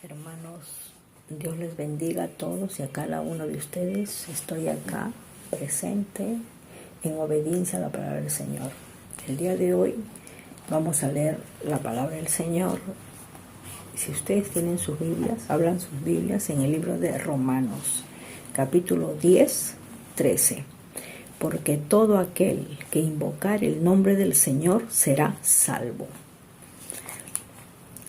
Hermanos, Dios les bendiga a todos y a cada uno de ustedes. Estoy acá presente en obediencia a la palabra del Señor. El día de hoy vamos a leer la palabra del Señor. Si ustedes tienen sus Biblias, abran sus Biblias en el libro de Romanos, capítulo 10, 13. Porque todo aquel que invocar el nombre del Señor será salvo.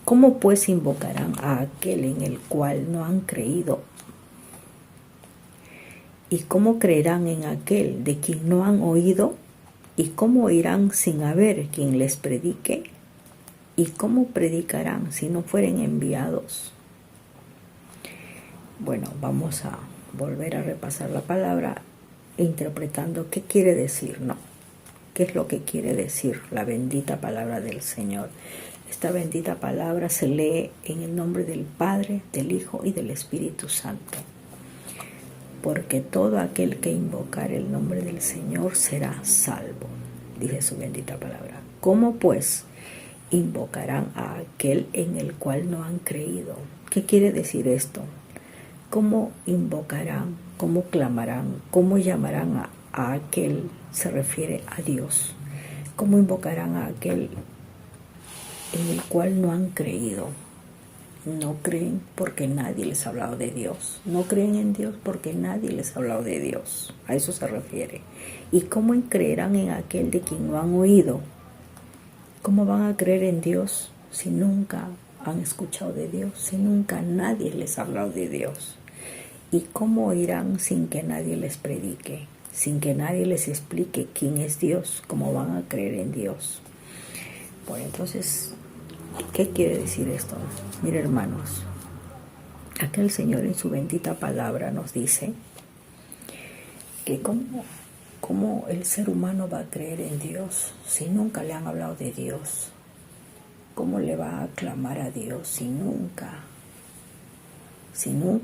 ¿Cómo pues invocarán a aquel en el cual no han creído? ¿Y cómo creerán en aquel de quien no han oído? ¿Y cómo oirán sin haber quien les predique? ¿Y cómo predicarán si no fueren enviados? Bueno, vamos a volver a repasar la palabra interpretando qué quiere decir, ¿no? ¿Qué es lo que quiere decir la bendita palabra del Señor? Esta bendita palabra se lee en el nombre del Padre, del Hijo y del Espíritu Santo. Porque todo aquel que invocar el nombre del Señor será salvo, dice su bendita palabra. ¿Cómo pues invocarán a aquel en el cual no han creído? ¿Qué quiere decir esto? ¿Cómo invocarán? ¿Cómo clamarán? ¿Cómo llamarán a aquel? Se refiere a Dios. ¿Cómo invocarán a aquel en el cual no han creído? No creen porque nadie les ha hablado de Dios. No creen en Dios porque nadie les ha hablado de Dios. A eso se refiere. ¿Y cómo creerán en aquel de quien no han oído? ¿Cómo van a creer en Dios si nunca han escuchado de Dios? Si nunca nadie les ha hablado de Dios. ¿Y cómo oirán sin que nadie les predique? Sin que nadie les explique quién es Dios. ¿Cómo van a creer en Dios? Bueno, entonces, ¿qué quiere decir esto? Mire, hermanos, acá el Señor en su bendita palabra nos dice que cómo el ser humano va a creer en Dios si nunca le han hablado de Dios. ¿Cómo le va a clamar a Dios si nunca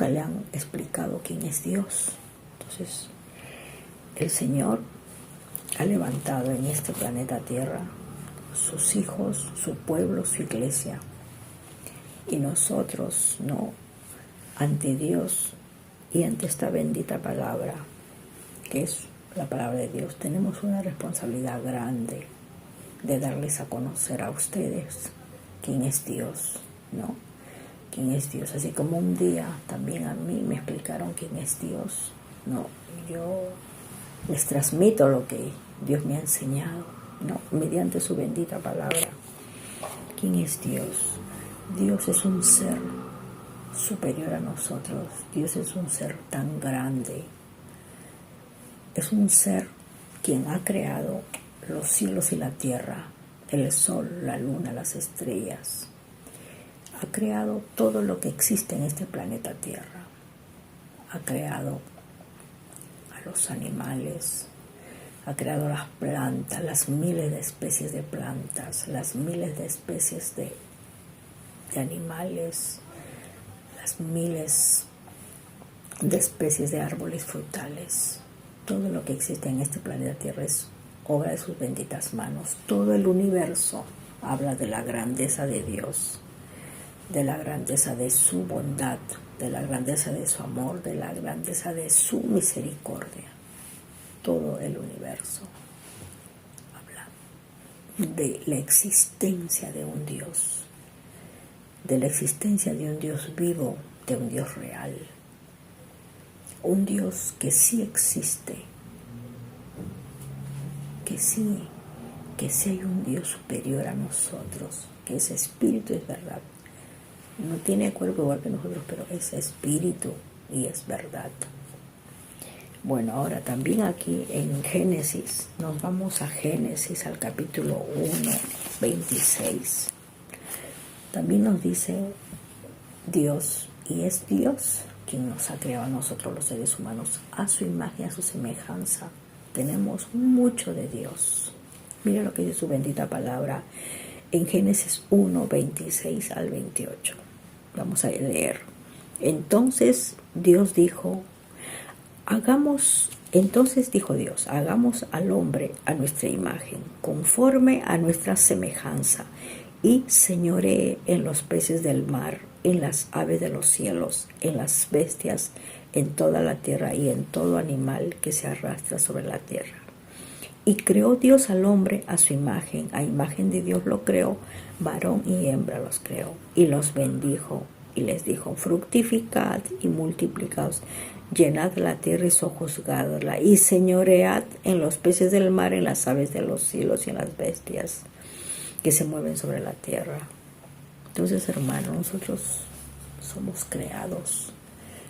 le han explicado quién es Dios? Entonces, el Señor ha levantado en este planeta Tierra sus hijos, su pueblo, su iglesia. Y nosotros, ¿no? Ante Dios y ante esta bendita palabra, que es la palabra de Dios, tenemos una responsabilidad grande de darles a conocer a ustedes quién es Dios, ¿no? Quién es Dios. Así como un día también a mí me explicaron quién es Dios, ¿no? Yo les transmito lo que Dios me ha enseñado, ¿no? Mediante su bendita palabra. ¿Quién es Dios? Dios es un ser superior a nosotros. Dios es un ser tan grande. Es un ser quien ha creado los cielos y la tierra, el sol, la luna, las estrellas. Ha creado todo lo que existe en este planeta Tierra. Ha creado a los animales, ha creado las plantas, las miles de especies de plantas, las miles de especies de animales, las miles de especies de árboles frutales. Todo lo que existe en este planeta Tierra es obra de sus benditas manos. Todo el universo habla de la grandeza de Dios, de la grandeza de su bondad, de la grandeza de su amor, de la grandeza de su misericordia. Todo el universo habla de la existencia de un Dios, de la existencia de un Dios vivo, de un Dios real, un Dios que sí existe, que sí hay un Dios superior a nosotros, que ese espíritu es verdad. No tiene cuerpo igual que nosotros, pero es espíritu y es verdad. Bueno, ahora también aquí en Génesis, nos vamos a Génesis, al capítulo 1, 26. También nos dice Dios, y es Dios quien nos ha creado a nosotros los seres humanos a su imagen, a su semejanza. Tenemos mucho de Dios. Mira lo que dice su bendita palabra en Génesis 1, 26 al 28. Vamos a leer. Entonces dijo Dios, hagamos al hombre a nuestra imagen, conforme a nuestra semejanza, y señoree en los peces del mar, en las aves de los cielos, en las bestias, en toda la tierra y en todo animal que se arrastra sobre la tierra. Y creó Dios al hombre a su imagen, a imagen de Dios lo creó, varón y hembra los creó, y los bendijo, y les dijo, fructificad y multiplicaos, llenad la tierra y sojuzgadla, y señoread en los peces del mar, en las aves de los cielos y en las bestias que se mueven sobre la tierra. Entonces, hermanos, nosotros somos creados,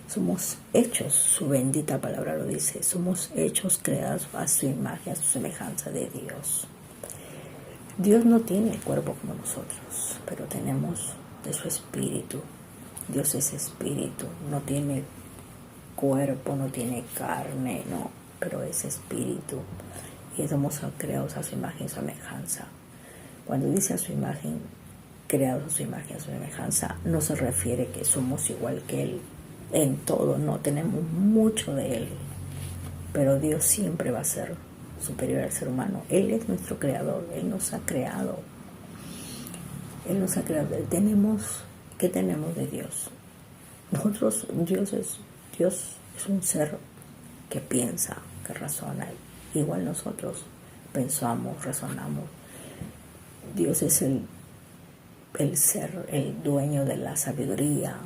somos hechos, su bendita palabra lo dice, somos hechos creados a su imagen, a su semejanza de Dios. Dios no tiene el cuerpo como nosotros, pero tenemos de su espíritu. Dios es espíritu, no tiene cuerpo, no tiene carne, no, pero es espíritu. Y somos creados a su imagen y semejanza. Cuando dice a su imagen, creados a su imagen y a su semejanza, no se refiere que somos igual que Él en todo, no, tenemos mucho de Él, pero Dios siempre va a ser superior al ser humano. Él es nuestro creador, Él nos ha creado. Él nos ha creado. ¿Qué tenemos de Dios? Nosotros, Dios es un ser que piensa, que razona. Igual nosotros pensamos, razonamos. Dios es el ser, el dueño de la sabiduría,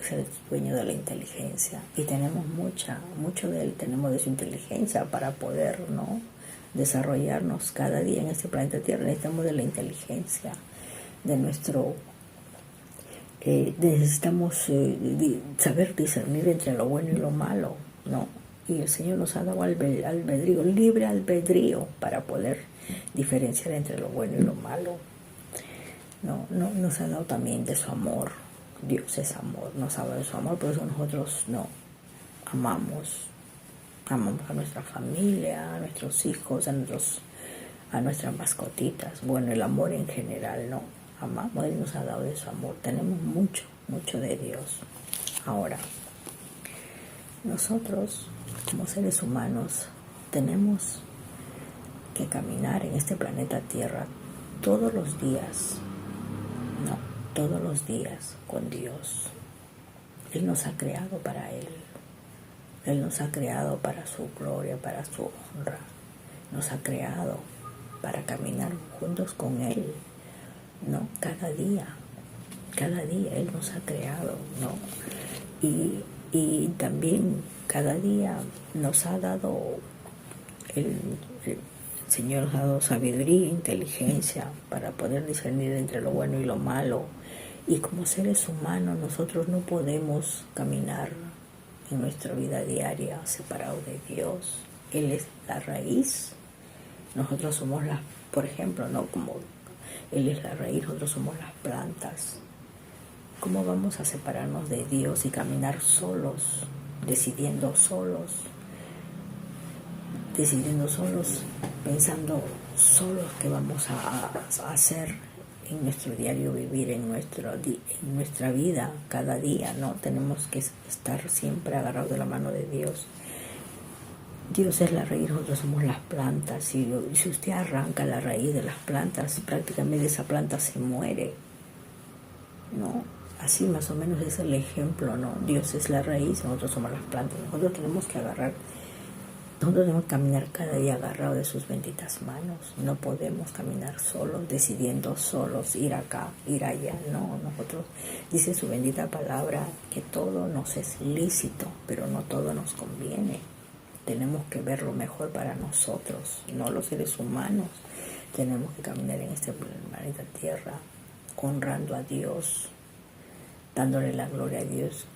es el dueño de la inteligencia. Y tenemos mucho de Él, tenemos de su inteligencia para poder, ¿no?, desarrollarnos cada día en este planeta Tierra. Necesitamos de la inteligencia, de nuestro... necesitamos saber discernir entre lo bueno y lo malo, ¿no? Y el Señor nos ha dado albedrío, libre albedrío, para poder diferenciar entre lo bueno y lo malo. No, nos ha dado también de su amor. Dios es amor, nos ha dado de su amor, por eso nosotros no amamos a nuestra familia, a nuestros hijos, a nuestras mascotitas. Bueno, el amor en general, no. Amamos, Él nos ha dado de su amor. Tenemos mucho de Dios. Ahora, nosotros, como seres humanos, tenemos que caminar en este planeta Tierra todos los días. No, todos los días con Dios. Él nos ha creado para Él. Él nos ha creado para su gloria, para su honra. Nos ha creado para caminar juntos con Él, ¿no? Cada día Él nos ha creado, ¿no? Y también cada día nos ha dado, el Señor nos ha dado sabiduría e inteligencia para poder discernir entre lo bueno y lo malo. Y como seres humanos nosotros no podemos caminar en nuestra vida diaria separados de Dios. Él es la raíz. Nosotros somos por ejemplo, ¿no? Como Él es la raíz, nosotros somos las plantas. ¿Cómo vamos a separarnos de Dios y caminar solos, decidiendo solos, pensando solos qué vamos a hacer en nuestro diario vivir, en nuestra vida cada día? No, tenemos que estar siempre agarrados de la mano de Dios. Dios es la raíz, nosotros somos las plantas. Y si usted arranca la raíz de las plantas, prácticamente esa planta se muere, ¿no? Así más o menos es el ejemplo, ¿no? Dios es la raíz, nosotros somos las plantas. Nosotros tenemos que caminar cada día agarrados de sus benditas manos. No podemos caminar solos, decidiendo solos, ir acá, ir allá. No, nosotros, dice su bendita palabra, que todo nos es lícito, pero no todo nos conviene. Tenemos que ver lo mejor para nosotros, no los seres humanos. Tenemos que caminar en este planeta Tierra, honrando a Dios, dándole la gloria a Dios,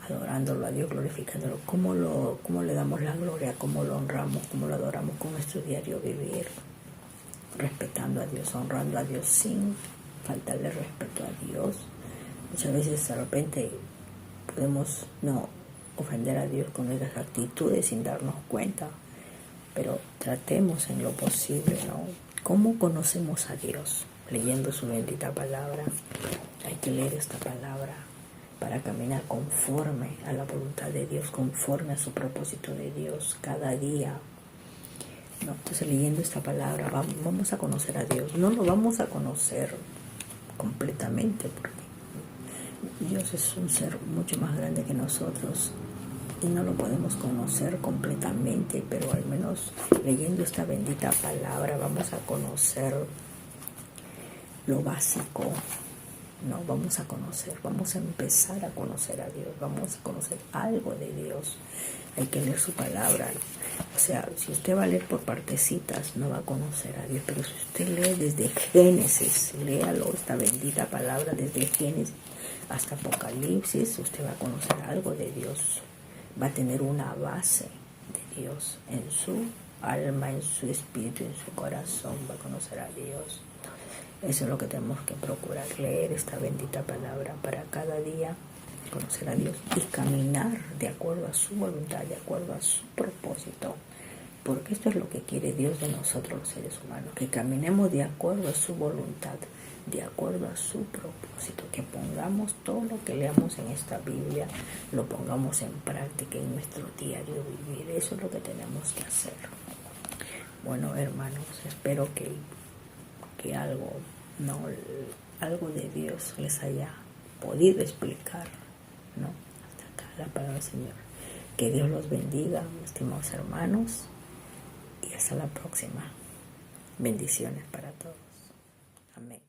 adorándolo a Dios, glorificándolo. ¿Cómo le damos la gloria? ¿Cómo lo honramos? ¿Cómo lo adoramos? Con nuestro diario vivir, respetando a Dios, honrando a Dios sin faltarle respeto a Dios. Muchas veces de repente podemos ofender a Dios con nuestras actitudes sin darnos cuenta, pero tratemos en lo posible, ¿no? ¿Cómo conocemos a Dios? Leyendo su bendita palabra. Hay que leer esta palabra para caminar conforme a la voluntad de Dios, conforme a su propósito de Dios cada día, ¿no? Entonces, leyendo esta palabra vamos a conocer a Dios. No lo vamos a conocer completamente, porque Dios es un ser mucho más grande que nosotros y no lo podemos conocer completamente, pero al menos leyendo esta bendita palabra vamos a conocer lo básico. No, vamos a empezar a conocer a Dios, vamos a conocer algo de Dios. Hay que leer su palabra. O sea, si usted va a leer por partecitas, no va a conocer a Dios, pero si usted lee desde Génesis, léalo, esta bendita palabra desde Génesis hasta Apocalipsis, usted va a conocer algo de Dios. Va a tener una base de Dios en su alma, en su espíritu, en su corazón, va a conocer a Dios. Eso es lo que tenemos que procurar, leer esta bendita palabra para cada día conocer a Dios y caminar de acuerdo a su voluntad, de acuerdo a su propósito, porque esto es lo que quiere Dios de nosotros los seres humanos, que caminemos de acuerdo a su voluntad, de acuerdo a su propósito, que pongamos todo lo que leamos en esta Biblia, lo pongamos en práctica en nuestro diario vivir. Eso es lo que tenemos que hacer. Bueno, hermanos, espero que algo de Dios les haya podido explicar, ¿no? Hasta acá la palabra del Señor. Que Dios los bendiga, mis estimados hermanos, y hasta la próxima. Bendiciones para todos. Amén.